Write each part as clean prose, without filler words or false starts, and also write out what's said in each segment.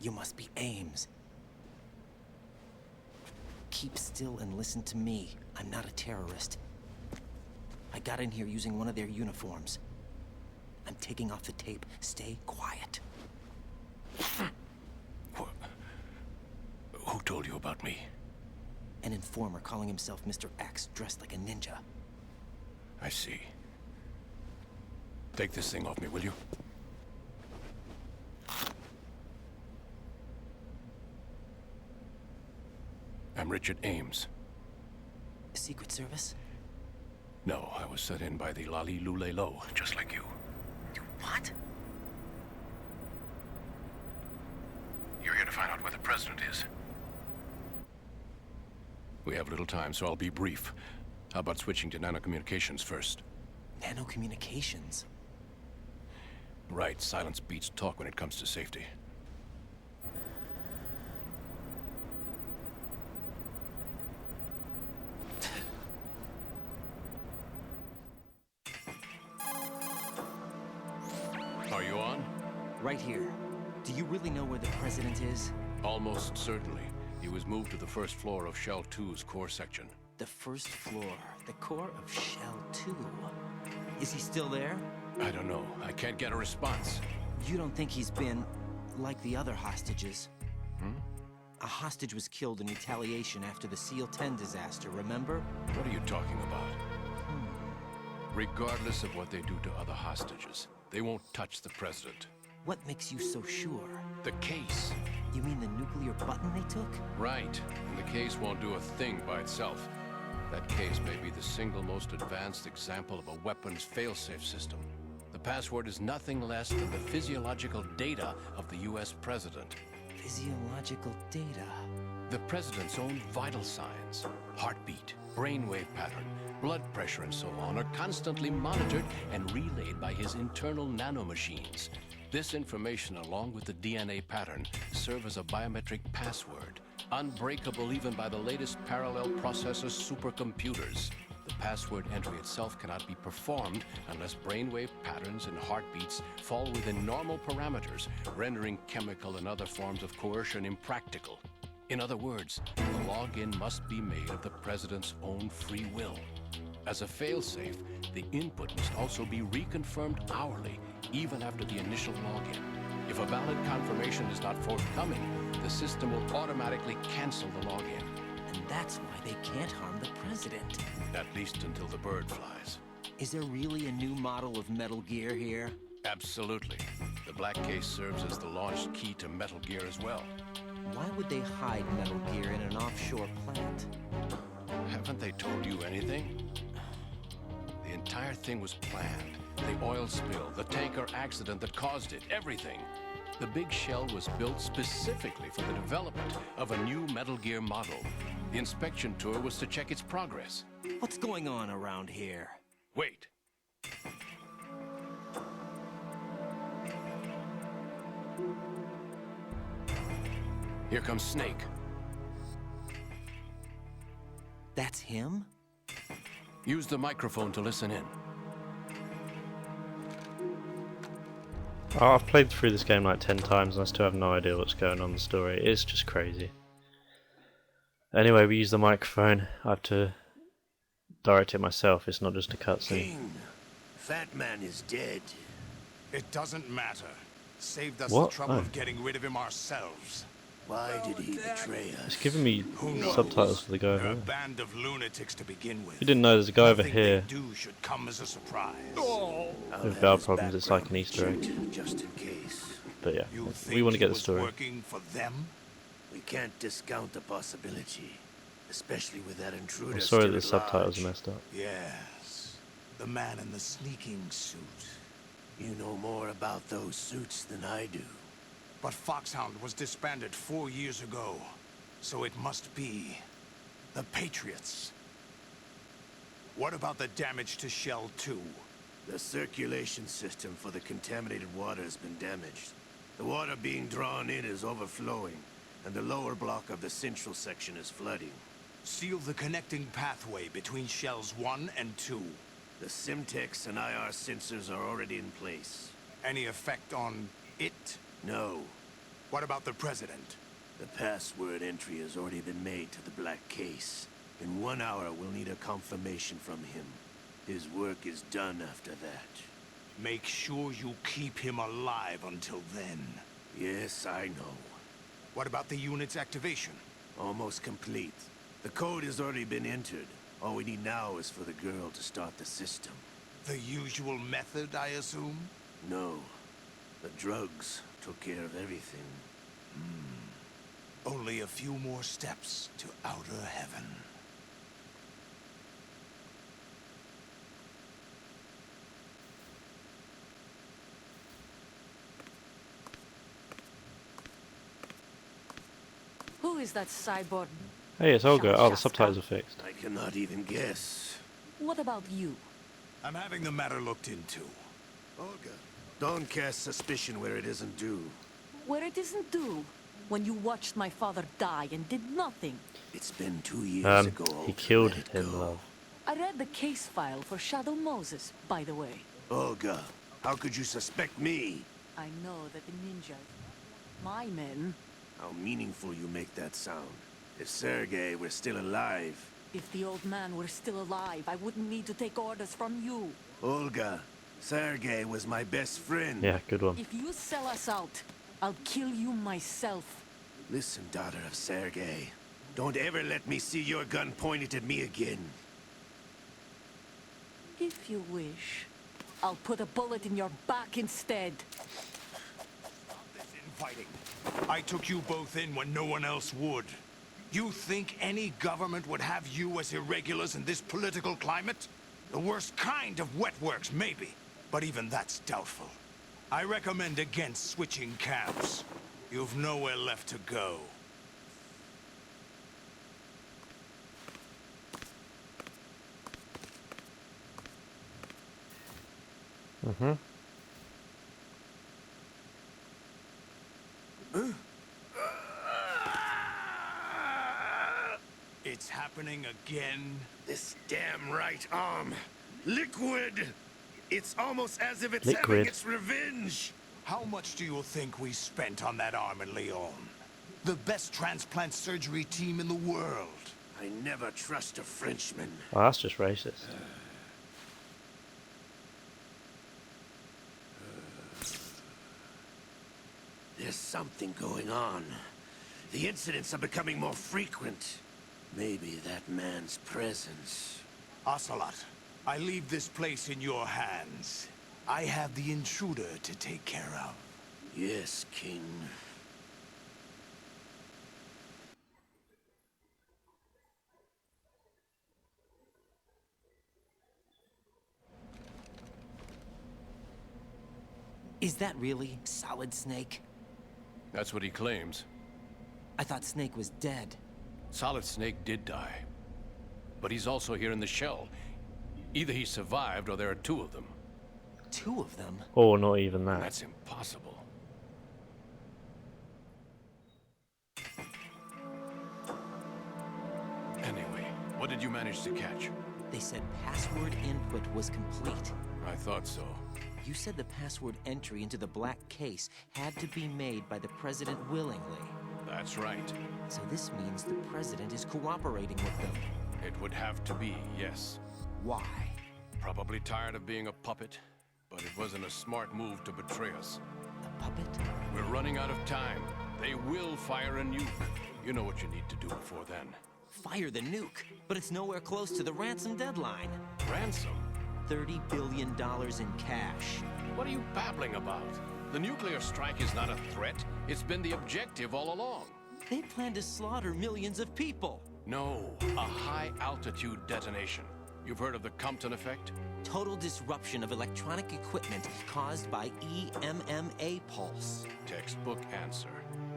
You must be Ames. Keep still and listen to me. I'm not a terrorist. I got in here using one of their uniforms. I'm taking off the tape. Stay quiet. Who told you about me? An informer calling himself Mr. X, dressed like a ninja. I see. Take this thing off me, will you? I'm Richard Ames. Secret Service? No, I was set in by the Lali Lule Lo, just like you. You what? You're here to find out where the president is. We have little time, so I'll be brief. How about switching to nanocommunications first? Nanocommunications? Right, silence beats talk when it comes to safety. Are you on? Right here. Do you really know where the president is? Almost certainly. He was moved to the first floor of Shell 2's core section. The first floor. The core of Shell 2. Is he still there? I don't know. I can't get a response. You don't think he's been like the other hostages? Hmm? A hostage was killed in retaliation after the SEAL 10 disaster, remember? What are you talking about? Regardless of what they do to other hostages, they won't touch the president. What makes you so sure? The case. You mean the nuclear button they took? Right. And the case won't do a thing by itself. That case may be the single most advanced example of a weapons failsafe system. The password is nothing less than the physiological data of the US president. Physiological data? The president's own vital signs, heartbeat, brainwave pattern, blood pressure and so on are constantly monitored and relayed by his internal nanomachines. This information, along with the DNA pattern, serve as a biometric password, unbreakable even by the latest parallel processor supercomputers. The password entry itself cannot be performed unless brainwave patterns and heartbeats fall within normal parameters, rendering chemical and other forms of coercion impractical. In other words, the login must be made of the president's own free will. As a failsafe, the input must also be reconfirmed hourly, even after the initial login. If a valid confirmation is not forthcoming, the system will automatically cancel the login. And that's why they can't harm the president. At least until the bird flies. Is there really a new model of Metal Gear here? Absolutely. The black case serves as the launch key to Metal Gear as well. Why would they hide Metal Gear in an offshore plant? Haven't they told you anything? The entire thing was planned. The oil spill, the tanker accident that caused it, everything. The big shell was built specifically for the development of a new Metal Gear model. The inspection tour was to check its progress. What's going on around here? Wait. Here comes Snake. That's him? Use the microphone to listen in. Oh, I've played through this game like 10 times and I still have no idea what's going on in the story. It's just crazy. Anyway, we use the microphone. I have to direct it myself. It's not just a cutscene. King, Fat Man is dead. It doesn't matter. Saved us What? the trouble Oh. of getting rid of him ourselves. Why did he betray us? It's giving me Who knows? subtitles for the guy over They're a here. band of lunatics to begin with. You didn't know there's a guy over Nothing here they do should come as a surprise. I'll with have bowel his problems. It's like an background Easter egg. checked, just in case. But yeah, You we think want to he get the was story. working for them? We can't discount the possibility, especially with that intruder. I'm sorry still that the at subtitles are large. messed up. Yes. The man in the sneaking suit. You know more about those suits than I do. But Foxhound was disbanded 4 years ago. So it must be the Patriots. What about the damage to Shell 2? The circulation system for the contaminated water has been damaged. The water being drawn in is overflowing, and the lower block of the central section is flooding. Seal the connecting pathway between Shells 1 and 2. The Simtex and IR sensors are already in place. Any effect on it? No. What about the president? The password entry has already been made to the black case. In 1 hour, we'll need a confirmation from him. His work is done after that. Make sure you keep him alive until then. Yes, I know. What about the unit's activation? Almost complete. The code has already been entered. All we need now is for the girl to start the system. The usual method, I assume? No. The drugs took care of everything. Only a few more steps to outer heaven. Who is that cyborg? Hey, it's Olga. Oh, the Shasta. subtitles are fixed. I cannot even guess. What about you? I'm having the matter looked into. Olga, don't cast suspicion where it isn't due. Where it isn't due. When you watched my father die and did nothing. It's been 2 years ago, He Olga. killed Let it him, go. love. I read the case file for Shadow Moses, by the way. Olga, how could you suspect me? I know that the ninjas, my men, How meaningful you make that sound. If Sergei were still alive... if the old man were still alive, I wouldn't need to take orders from you. Olga, Sergei was my best friend. Yeah, good one. If you sell us out, I'll kill you myself. Listen, daughter of Sergei. Don't ever let me see your gun pointed at me again. If you wish, I'll put a bullet in your back instead. Stop this infighting. I took you both in when no one else would. You think any government would have you as irregulars in this political climate? The worst kind of wet works, maybe. But even that's doubtful. I recommend against switching camps. You've nowhere left to go. Mm-hmm. It's happening again. This damn right arm. Liquid! It's almost as if it's Liquid. having its revenge. How much do you think we spent on that arm in Lyon? The best transplant surgery team in the world. I never trust a Frenchman. Oh, that's just racist. There's something going on. The incidents are becoming more frequent. Maybe that man's presence. Ocelot, I leave this place in your hands. I have the intruder to take care of. Yes, King. Is that really Solid Snake? That's what he claims. I thought Snake was dead. Solid Snake did die. But he's also here in the shell. Either he survived or there are two of them. Two of them? Or not even that. That's impossible. Anyway, what did you manage to catch? They said password input was complete. I thought so. You said the password entry into the black case had to be made by the president willingly. That's right. So this means the president is cooperating with them. It would have to be, yes. Why? Probably tired of being a puppet, but it wasn't a smart move to betray us. A puppet? We're running out of time. They will fire a nuke. You know what you need to do before then. Fire the nuke, but it's nowhere close to the ransom deadline. Ransom? $30 billion in cash. What are you babbling about? The nuclear strike is not a threat. It's been the objective all along. They plan to slaughter millions of people. No, a high-altitude detonation. You've heard of the Compton effect? Total disruption of electronic equipment caused by EMMA pulse. Textbook answer.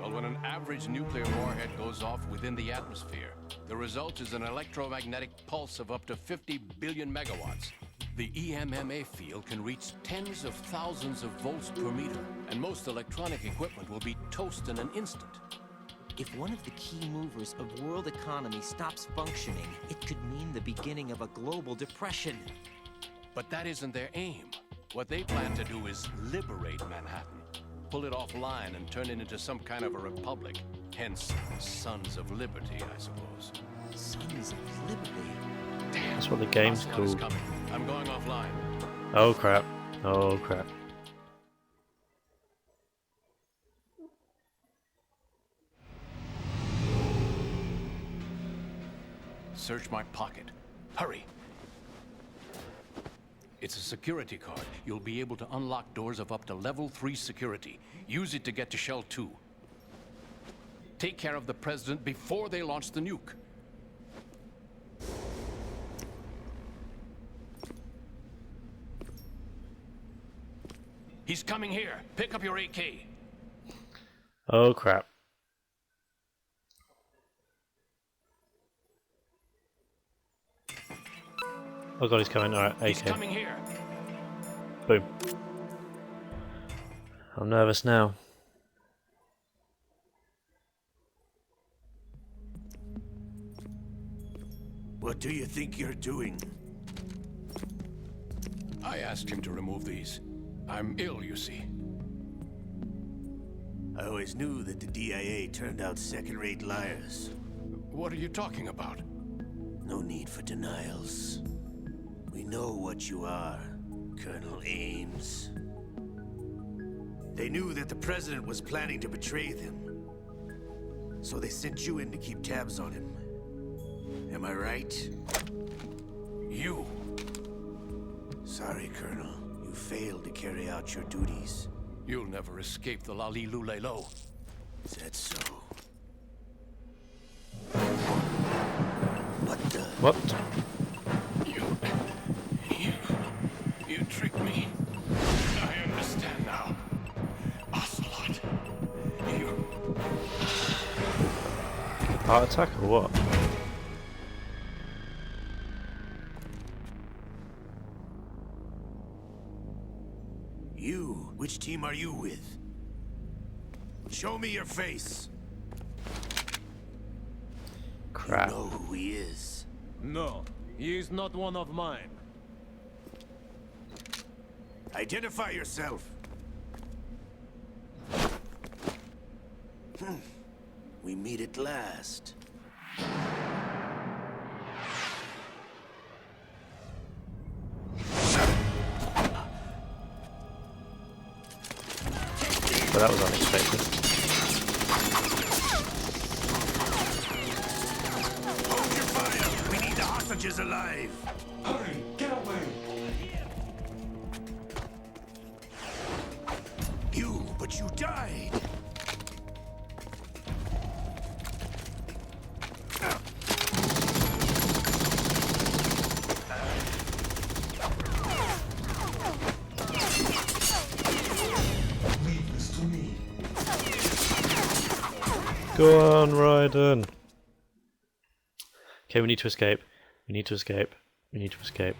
Well, when an average nuclear warhead goes off within the atmosphere, the result is an electromagnetic pulse of up to 50 billion megawatts. The EMMA field can reach tens of thousands of volts per meter, and most electronic equipment will be toast in an instant. If one of the key movers of world economy stops functioning, it could mean the beginning of a global depression. But that isn't their aim. What they plan to do is liberate Manhattan. pull it offline and turn it into some kind of a republic. Hence, Sons of Liberty, I suppose. Sons of Liberty. Damn. That's what the game's Ocelot is called. coming. I'm going offline. Oh crap. Oh crap. Search my pocket. Hurry. It's a security card. You'll be able to unlock doors of up to level 3 security. Use it to get to Shell 2. Take care of the President before they launch the nuke. He's coming here. Pick up your AK. Oh crap. Oh god, he's coming. Alright, AK. He's coming here. Boom. I'm nervous now. What do you think you're doing? I asked him to remove these. I'm ill, you see. I always knew that the DIA turned out second-rate liars. What are you talking about? No need for denials. We know what you are, Colonel Ames. They knew that the President was planning to betray them. So they sent you in to keep tabs on him. Am I right? You. Sorry, Colonel. You failed to carry out your duties. You'll never escape the Lali Lulelo. Is that so? What the? What? You tricked me. I understand now. Ocelot. You. Heart attack or what? You? Which team are you with? Show me your face. Crap. You know who he is. No, he is not one of mine. Identify yourself. We meet at last. But that was unexpected. Hold your fire! We need the hostages alive! Hurry, get away! But you died! Leave this to me. Go on, Raiden. Okay, we need to escape. We need to escape. We need to escape.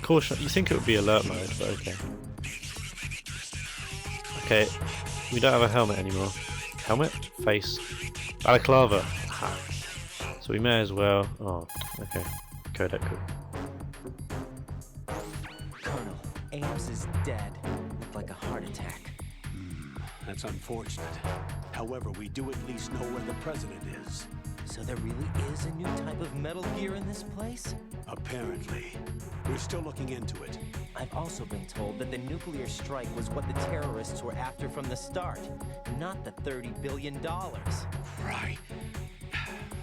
Caution. You think it would be alert mode, but okay. Okay, we don't have a helmet anymore. Helmet? Face. Balaclava. Aha. So we may as well. Oh, okay. Codec cool. Colonel, Ames is dead. Looked like a heart attack. That's unfortunate. However, we do at least know where the President is. So there really is a new type of Metal Gear in this place? Apparently. We're still looking into it. I've also been told that the nuclear strike was what the terrorists were after from the start, not the $30 billion. Right.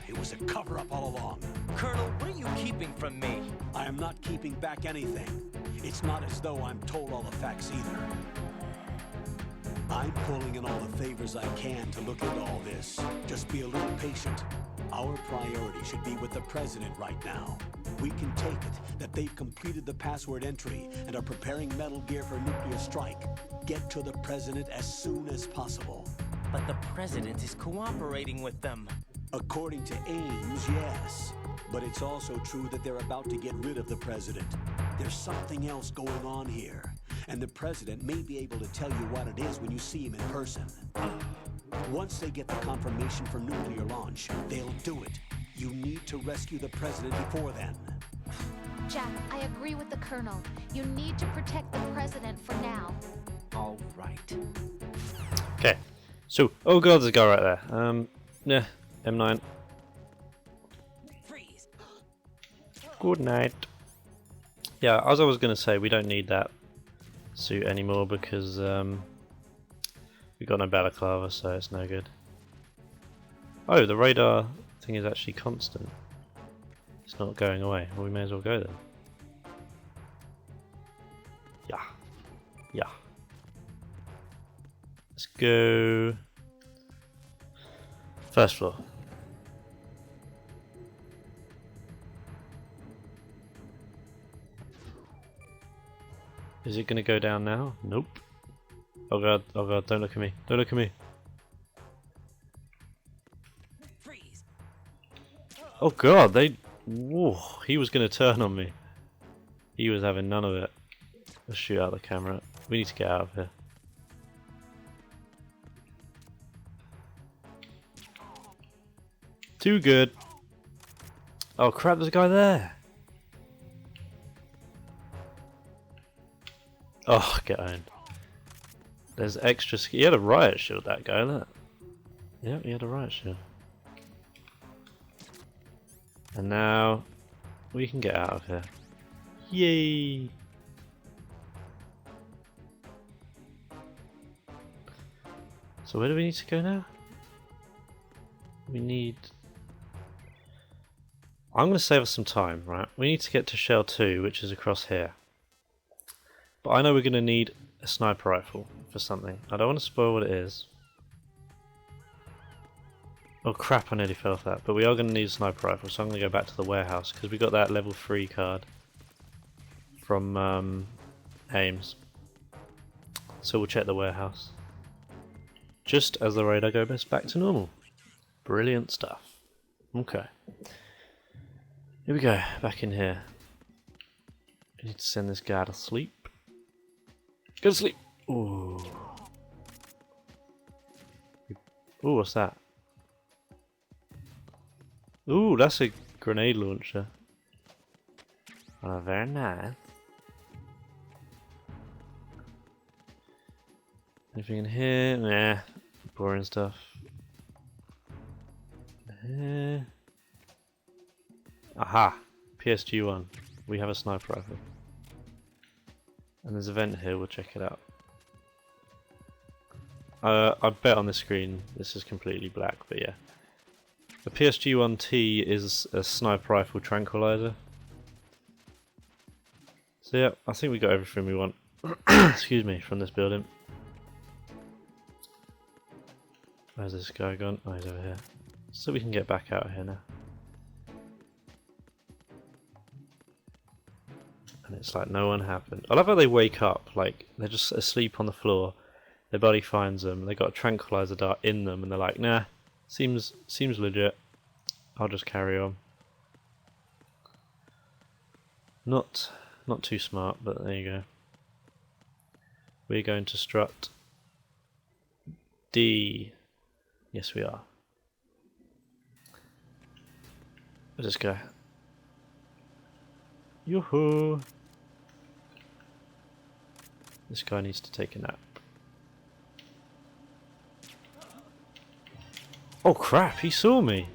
It was a cover-up all along. Colonel, what are you keeping from me? I am not keeping back anything. It's not as though I'm told all the facts either. I'm pulling in all the favors I can to look into all this. Just be a little patient. Our priority should be with the President right now. We can take it that they've completed the password entry and are preparing Metal Gear for nuclear strike. Get to the President as soon as possible. But the President is cooperating with them. According to Ames, yes. But it's also true that they're about to get rid of the President. There's something else going on here. And the President may be able to tell you what it is when you see him in person. Once they get the confirmation for nuclear launch, they'll do it. You need to rescue the President before then. Jack, I agree with the Colonel. You need to protect the President for now. All right. Okay. So, oh god, there's a guy right there. Yeah, M9. Freeze. Good night. Yeah, as I was going to say, we don't need that suit anymore because we've got no balaclava, so it's no good. Oh, the radar thing is actually constant. It's not going away. Well, we may as well go then. Yeah. Yeah. Let's go. First floor. Is it going to go down now? Nope. Oh god, don't look at me. Don't look at me. Freeze. Oh god, whoa, he was going to turn on me. He was having none of it. Let's shoot out the camera. We need to get out of here. Too good. Oh crap, there's a guy there. Oh, get owned. There's extra. He had a riot shield, that guy, look. Yep, he had a riot shield. And now we can get out of here. Yay! So where do we need to go now? We need... I'm going to save us some time, right? We need to get to Shell 2, which is across here. But I know we're going to need a sniper rifle for something. I don't want to spoil what it is. Oh crap, I nearly fell off that. But we are going to need a sniper rifle, so I'm going to go back to the warehouse because we got that level 3 card from Ames. So we'll check the warehouse. Just as the radar goes back to normal. Brilliant stuff. Okay. Here we go, back in here. I need to send this guy to sleep. Go to sleep! Ooh. Ooh, what's that? Ooh, that's a grenade launcher. Oh, very nice. Anything in here? Nah, boring stuff. Aha! PSG-1. We have a sniper rifle. And there's a vent here, we'll check it out. I bet on the screen this is completely black, but yeah. The PSG-1T is a sniper rifle tranquilizer. So yeah, I think we got everything we want. Excuse me, from this building. Where's this guy gone? Oh, he's over here. So we can get back out of here now. And it's like no one happened. I love how they wake up, like they're just asleep on the floor. Their body finds them. They got a tranquilizer dart in them, and they're like, "Nah, seems legit. I'll just carry on." Not too smart, but there you go. We're going to strut D. Yes, we are. Let's just go. Yoo-hoo! This guy needs to take a nap. Oh crap, he saw me!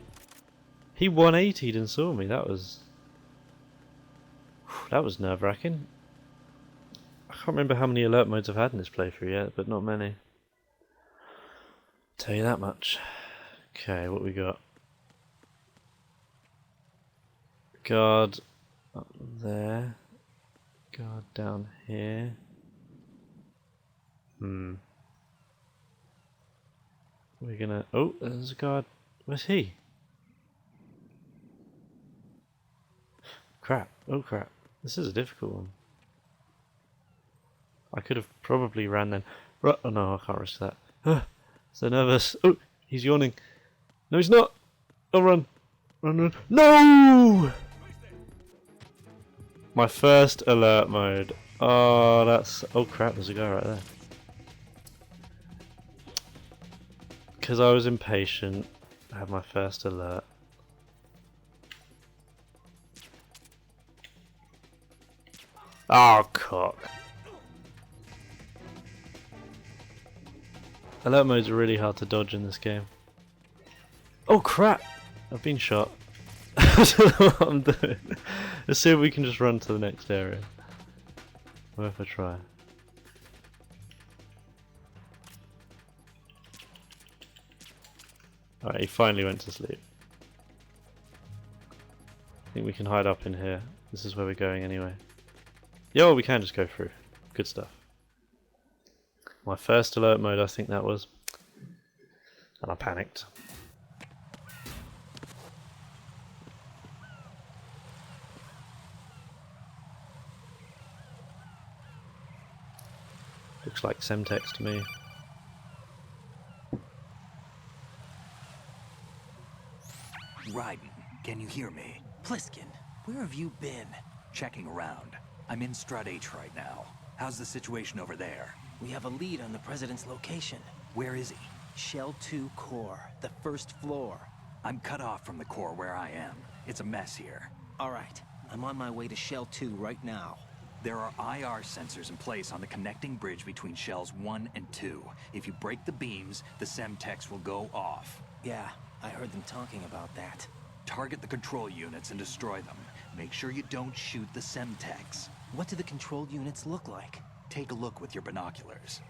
He 180'd and saw me, that was nerve-wracking. I can't remember how many alert modes I've had in this playthrough yet, but not many. Tell you that much. Okay, what we got? Guard up there. Guard down here. We're gonna... Oh, there's a guard. Where's he? Crap. Oh crap. This is a difficult one. I could have probably ran then. Oh no, I can't risk that. So nervous. Oh, he's yawning. No, he's not. Oh, run. Run, run. No! My first alert mode. Oh, that's... Oh crap, there's a guy right there. Because I was impatient, I had my first alert. Oh, cock. Alert modes are really hard to dodge in this game. Oh crap! I've been shot. I don't know what I'm doing. Let's see if we can just run to the next area. Worth a try. Alright, he finally went to sleep. I think we can hide up in here. This is where we're going anyway. Yo, we can just go through. Good stuff. My first alert mode, I think that was. And I panicked. Looks like Semtex to me. Raiden, can you hear me? Pliskin, where have you been? Checking around. I'm in Strut H right now. How's the situation over there? We have a lead on the President's location. Where is he? Shell 2 core, the first floor. I'm cut off from the core where I am. It's a mess here. Alright, I'm on my way to Shell 2 right now. There are IR sensors in place on the connecting bridge between Shells 1 and 2. If you break the beams, the Semtex will go off. Yeah, I heard them talking about that. Target the control units and destroy them. Make sure you don't shoot the Semtex. What do the control units look like? Take a look with your binoculars.